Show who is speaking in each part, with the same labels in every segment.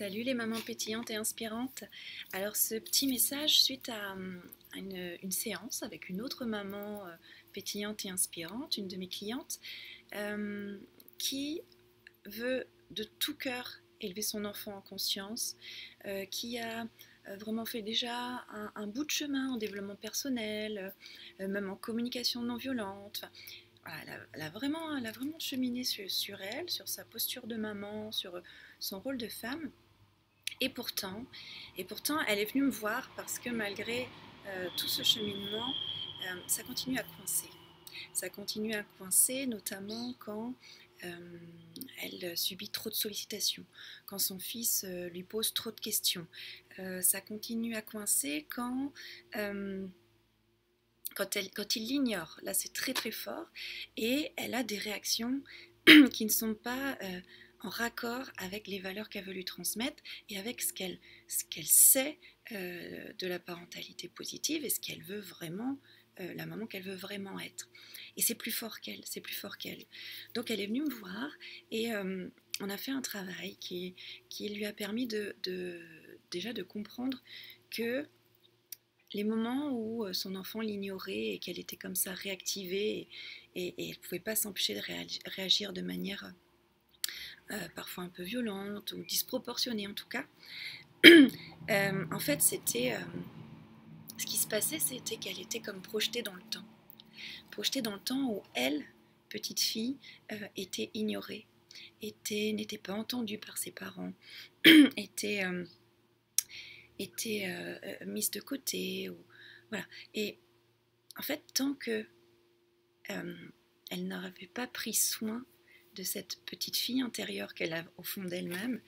Speaker 1: Salut les mamans pétillantes et inspirantes. Alors ce petit message suite à une séance avec une autre maman pétillante et inspirante, une de mes clientes, qui veut de tout cœur élever son enfant en conscience, qui a vraiment fait déjà un bout de chemin en développement personnel, même en communication non violente. Enfin, voilà, elle a vraiment cheminé sur elle, sur sa posture de maman, sur son rôle de femme. Et pourtant, elle est venue me voir parce que malgré tout ce cheminement, ça continue à coincer. Ça continue à coincer, notamment quand elle subit trop de sollicitations, quand son fils lui pose trop de questions. Ça continue à coincer euh, quand il l'ignore. Là, c'est très très fort. Et elle a des réactions qui ne sont pas en raccord avec les valeurs qu'elle veut lui transmettre et avec ce qu'elle sait de la parentalité positive et ce qu'elle veut vraiment, la maman qu'elle veut vraiment être. Et c'est plus fort qu'elle, c'est plus fort qu'elle. Donc elle est venue me voir et on a fait un travail qui lui a permis déjà de comprendre que les moments où son enfant l'ignorait et qu'elle était comme ça réactivée et elle ne pouvait pas s'empêcher de réagir de manière parfois un peu violente ou disproportionnée en tout cas, en fait c'était ce qui se passait, c'était qu'elle était comme projetée dans le temps. Projetée dans le temps où elle, petite fille, était ignorée, n'était pas entendue par ses parents, était, mise de côté. Voilà. Et en fait, tant que elle n'avait pas pris soin de cette petite fille intérieure qu'elle a au fond d'elle-même,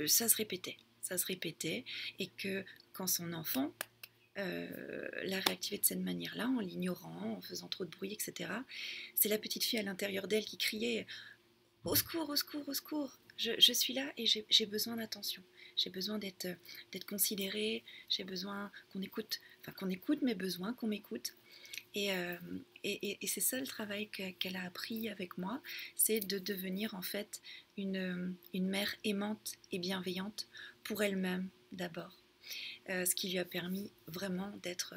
Speaker 1: ça se répétait. Ça se répétait et que quand son enfant l'a réactivée de cette manière-là, en l'ignorant, en faisant trop de bruit, etc., c'est la petite fille à l'intérieur d'elle qui criait au secours, au secours, au secours. Je suis là et j'ai besoin d'attention. J'ai besoin d'être considérée. J'ai besoin qu'on écoute mes besoins, qu'on m'écoute. Et c'est ça le travail qu'elle a appris avec moi, c'est de devenir en fait une mère aimante et bienveillante pour elle-même d'abord. Ce qui lui a permis vraiment d'être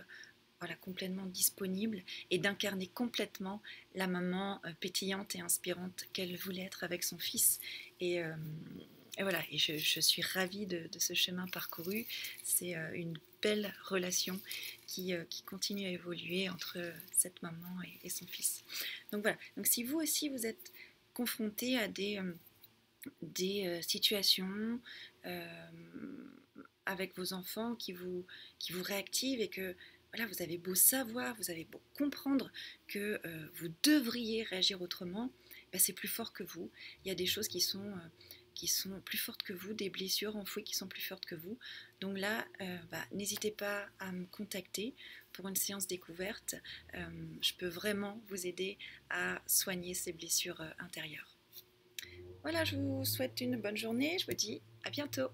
Speaker 1: voilà, complètement disponible et d'incarner complètement la maman pétillante et inspirante qu'elle voulait être avec son fils. Et voilà, et je suis ravie de ce chemin parcouru. C'est une belle relation qui continue à évoluer entre cette maman et son fils. Donc voilà, donc si vous aussi vous êtes confronté à des situations avec vos enfants qui vous réactivent et que voilà, vous avez beau savoir, vous avez beau comprendre que vous devriez réagir autrement, ben, c'est plus fort que vous. Il y a des choses qui sont plus fortes que vous, des blessures enfouies qui sont plus fortes que vous. Donc là, n'hésitez pas à me contacter pour une séance découverte. Je peux vraiment vous aider à soigner ces blessures intérieures. Voilà, je vous souhaite une bonne journée. Je vous dis à bientôt.